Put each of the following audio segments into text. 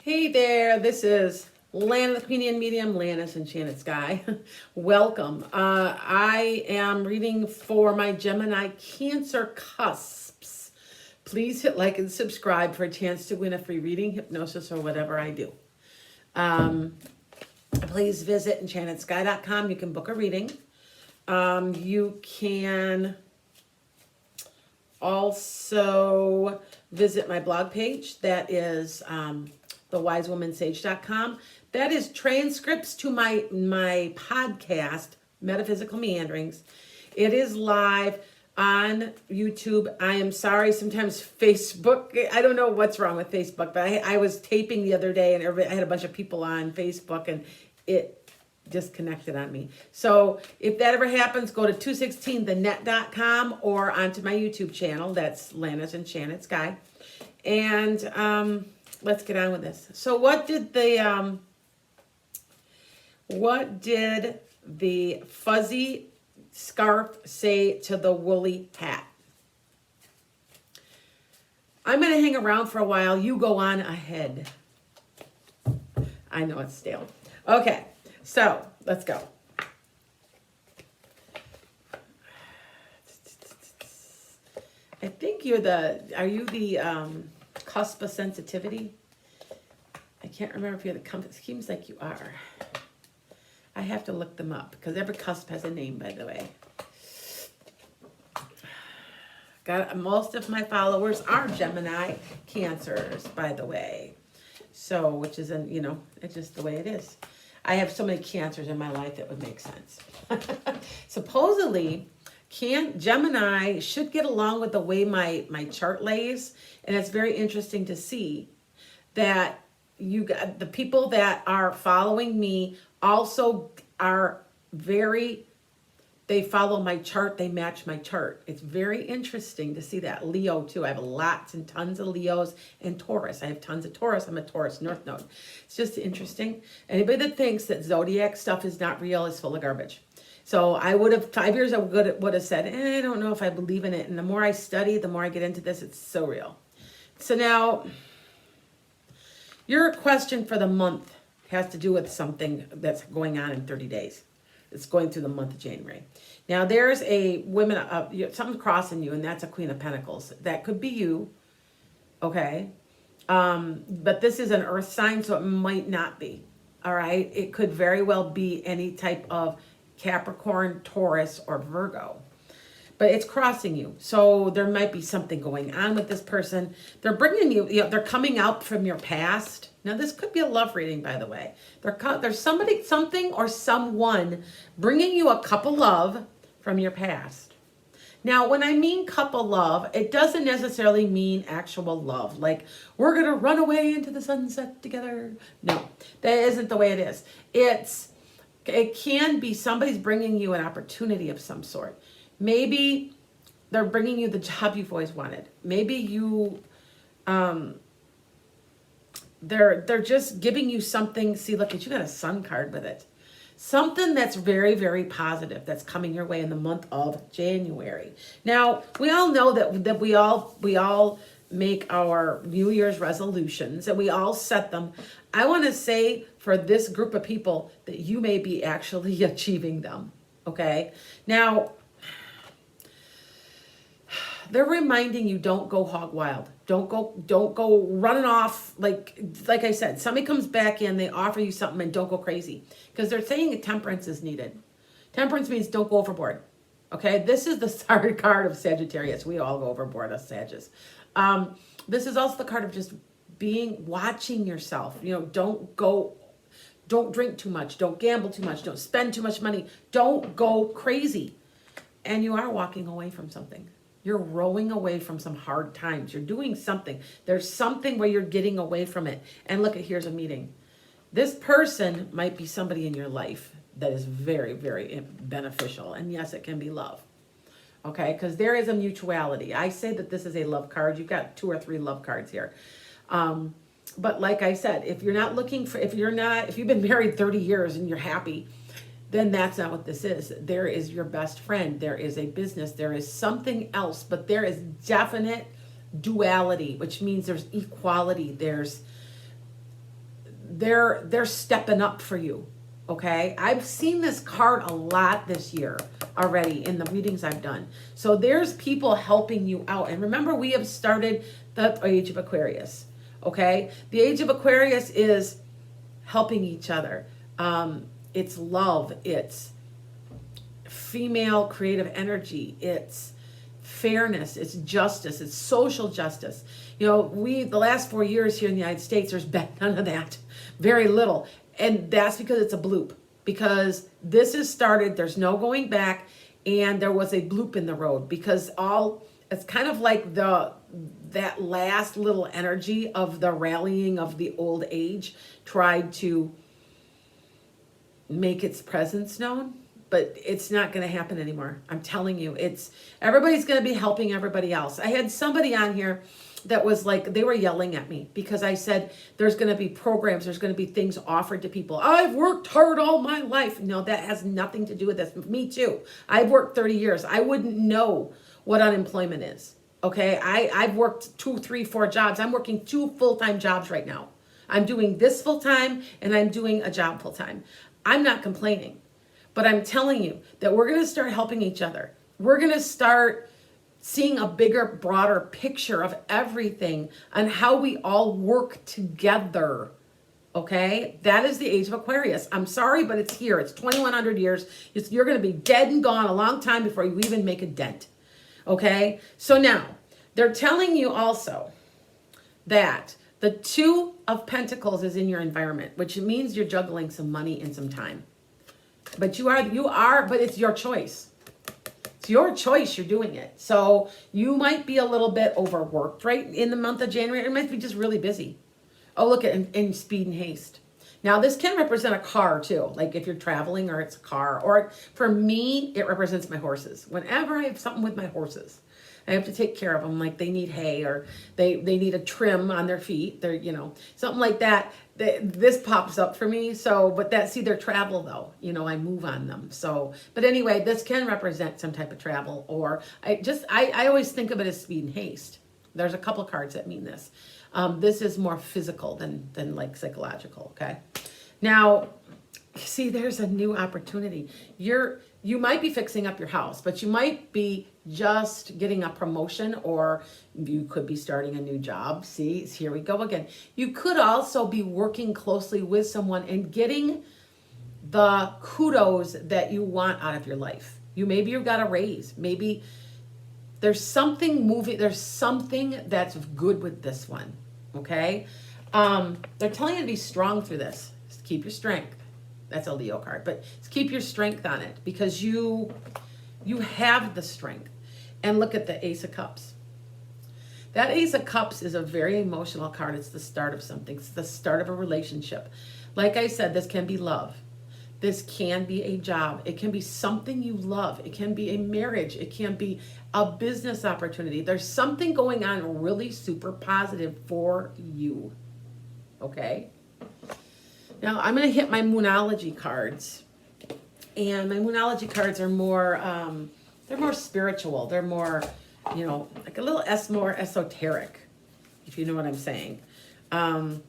Hey there, this is Lana the Queenian Medium, Lana's Enchanted Sky. Welcome. I am reading for my Gemini Cancer Cusps. Please hit like and subscribe for a chance to win a free reading, hypnosis, or whatever I do. Please visit enchantedsky.com. You can book a reading. You can also visit my blog page. That is thewisewomensage.com. That is transcripts to my podcast, Metaphysical Meanderings. It is live on YouTube. I am sorry, sometimes Facebook, I don't know what's wrong with Facebook, but I was taping the other day and I had a bunch of people on Facebook and it disconnected on me. So if that ever happens, go to 216thenet.com or onto my YouTube channel. That's Lana's Enchanted Sky. And let's get on with this. So what did the fuzzy scarf say to the woolly hat? I'm going to hang around for a while. You go on ahead. I know it's stale. Okay, so let's go. I think are you the cusp of sensitivity? I can't remember if you're it seems like you are. I have to look them up because every cusp has a name, by the way. Most of my followers are Gemini Cancers, by the way. So, which isn't, it's just the way it is. I have so many Cancers in my life that would make sense. Supposedly, Gemini should get along with the way my chart lays, and it's very interesting to see that the people that are following me also are they follow my chart, they match my chart. It's very interesting to see that. Leo too. I have lots and tons of Leos and Taurus. I have tons of Taurus. I'm a Taurus North Node. It's just interesting. Anybody that thinks that zodiac stuff is not real is full of garbage. So I would have, 5 years ago, would have said, I don't know if I believe in it. And the more I study, the more I get into this, it's so real. So now, your question for the month has to do with something that's going on in 30 days. It's going through the month of January. Now, there's a something crossing you, and that's a Queen of Pentacles. That could be you, okay? But this is an earth sign, so it might not be, all right? It could very well be any type of Capricorn, Taurus, or Virgo. But it's crossing you. So there might be something going on with this person. They're bringing you, they're coming out from your past. Now, this could be a love reading, by the way. There's something, or someone bringing you a cup of love from your past. Now, when I mean cup of love, it doesn't necessarily mean actual love. Like, we're going to run away into the sunset together. No, that isn't the way it is. It can be somebody's bringing you an opportunity of some sort. Maybe they're bringing you the job you've always wanted. Maybe they're just giving you something. See, look, you got a sun card with it. Something that's very, very positive that's coming your way in the month of January. Now, we all know that we all make our New Year's resolutions and we all set them. I want to say for this group of people that you may be actually achieving them. Okay? Now, they're reminding you, don't go hog wild. Don't go running off. Like I said, somebody comes back in, they offer you something, and don't go crazy. Because they're saying temperance is needed. Temperance means don't go overboard. Okay? This is the third card of Sagittarius. We all go overboard as Sagittarius. This is also the card of just watching yourself. Don't drink too much. Don't gamble too much. Don't spend too much money. Don't go crazy. And you are walking away from something. You're rowing away from some hard times. You're doing something. There's something where you're getting away from it. And look, here's a meeting. This person might be somebody in your life that is very, very beneficial. And yes, it can be love. Okay, because there is a mutuality. I say that this is a love card. You've got 2 or 3 love cards here. But like I said, if you've been married 30 years and you're happy, then that's not what this is. There is your best friend. There is a business. There is something else, but there is definite duality, which means there's equality. There's they're stepping up for you. Okay, I've seen this card a lot this year already in the readings I've done. So there's people helping you out. And remember, we have started the Age of Aquarius. Okay, the Age of Aquarius is helping each other. It's love. It's female creative energy. It's fairness. It's justice. It's social justice. You know, the last 4 years here in the United States, there's been none of that. Very little. And that's because it's a bloop. Because this has started, there's no going back, and there was a bloop in the road. Because it's kind of like that last little energy of the rallying of the old age tried to make its presence known. But it's not going to happen anymore. I'm telling you, everybody's going to be helping everybody else. I had somebody on here that was like, they were yelling at me because I said, there's going to be programs, there's going to be things offered to people. I've worked hard all my life. No, that has nothing to do with this. Me too. I've worked 30 years. I wouldn't know what unemployment is. Okay. I've worked 2, 3, 4 jobs. I'm working 2 full-time jobs right now. I'm doing this full-time and I'm doing a job full-time. I'm not complaining, but I'm telling you that we're going to start helping each other. We're going to start seeing a bigger, broader picture of everything and how we all work together. Okay? That is the Age of Aquarius. I'm sorry, but it's here. It's 2100 years. You're going to be dead and gone a long time before you even make a dent. Okay? So now, they're telling you also that the 2 of Pentacles is in your environment, which means you're juggling some money and some time. But but it's your choice. It's your choice. You're doing it. So you might be a little bit overworked right in the month of January. It might be just really busy. Oh, look at in speed and haste. Now this can represent a car too. Like if you're traveling or it's a car, or for me, it represents my horses. Whenever I have something with my horses, I have to take care of them. Like they need hay or they need a trim on their feet. They're, something like that. This pops up for me. So, but their travel though, I move on them. So, but anyway, this can represent some type of travel, or I always think of it as speed and haste. There's a couple cards that mean this. This is more physical than like psychological. Okay. Now, see, there's a new opportunity. You might be fixing up your house, but you might be just getting a promotion, or you could be starting a new job. See, here we go again. You could also be working closely with someone and getting the kudos that you want out of your life. Maybe you've got a raise. Maybe there's something moving. There's something that's good with this one. Okay. They're telling you to be strong through this. Just keep your strength. That's a Leo card, but keep your strength on it because you have the strength. And look at the Ace of Cups. That Ace of Cups is a very emotional card. It's the start of something. It's the start of a relationship. Like I said, this can be love. This can be a job. It can be something you love. It can be a marriage. It can be a business opportunity. There's something going on really super positive for you. Okay? Now, I'm going to hit my Moonology cards. And my Moonology cards are more, they're more spiritual. They're more, like a little more esoteric, if you know what I'm saying. They're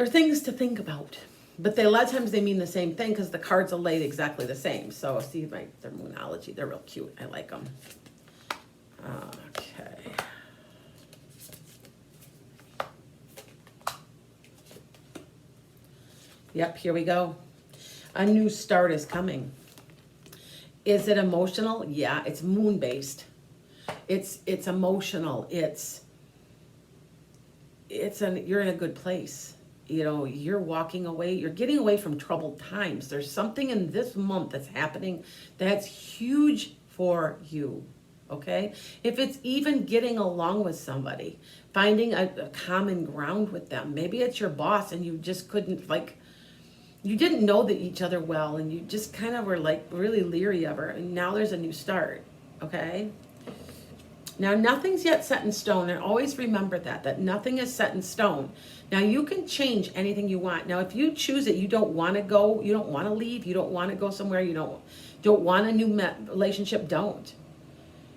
things to think about. But a lot of times they mean the same thing because the cards are laid exactly the same. So see, they're Moonology. They're real cute. I like them. Okay. Yep, here we go. A new start is coming. Is it emotional? Yeah, it's moon-based. It's emotional. You're in a good place. You're walking away. You're getting away from troubled times. There's something in this month that's happening that's huge for you. Okay? If it's even getting along with somebody, finding a common ground with them. Maybe it's your boss and you just couldn't you didn't know each other well and you just kind of were really leery of her, and now there's a new start. Okay? Now nothing's yet set in stone, and always remember that nothing is set in stone. Now you can change anything you want. Now if you choose it, you don't want to go, you don't want to leave, you don't want to go somewhere, you don't want a new relationship, don't.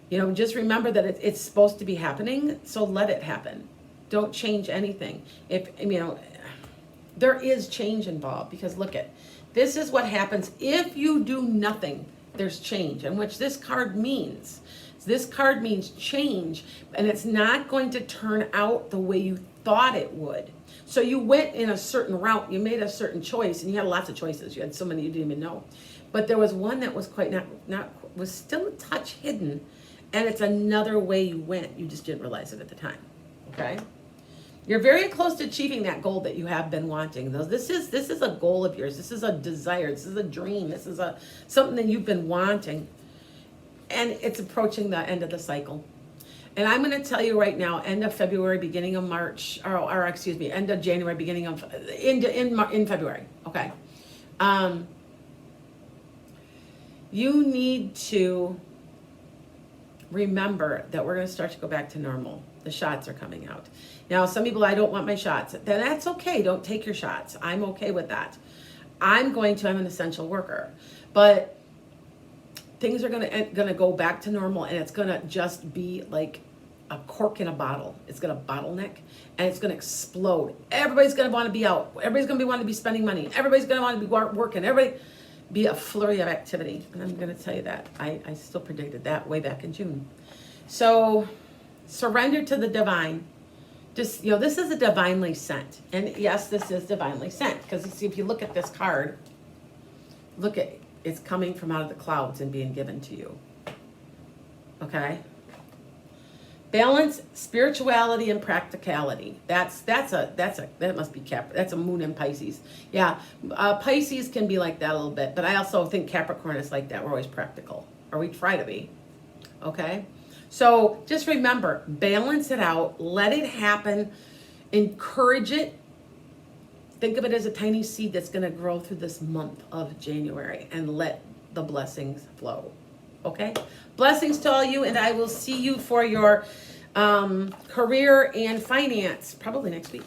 Just remember that it's supposed to be happening, so let it happen. Don't change anything. If, you know, there is change involved, because look at, this is what happens if you do nothing. There's change, and which this card means. This card means change, and it's not going to turn out the way you thought it would. So you went in a certain route, you made a certain choice, and you had lots of choices. You had so many you didn't even know. But there was one that was quite was still a touch hidden, and it's another way you went. You just didn't realize it at the time. Okay? You're very close to achieving that goal that you have been wanting. This is a goal of yours. This is a desire. This is a dream. This is something that you've been wanting. And it's approaching the end of the cycle. And I'm going to tell you right now, end of February, beginning of March, or excuse me, end of January, beginning of, in February. Okay. You need to remember that we're going to start to go back to normal. The shots are coming out. Now, some people, I don't want my shots. Then that's okay. Don't take your shots. I'm okay with that. I'm an essential worker. But things are going to go back to normal, and it's going to just be like a cork in a bottle. It's going to bottleneck, and it's going to explode. Everybody's going to want to be out. Everybody's going to want to be spending money. Everybody's going to want to be working. Everybody be a flurry of activity. And I'm going to tell you that. I still predicted that way back in June. So surrender to the divine. Just, this is a divinely sent. And yes, this is divinely sent. Because see, if you look at this card, look at, it's coming from out of the clouds and being given to you. Okay? Balance spirituality and practicality. That must be that's a moon in Pisces. Yeah, Pisces can be like that a little bit, but I also think Capricorn is like that. We're always practical, or we try to be. Okay? So just remember, balance it out, let it happen, encourage it. Think of it as a tiny seed that's going to grow through this month of January, and let the blessings flow. Okay? Blessings to all you, and I will see you for your career and finance probably next week.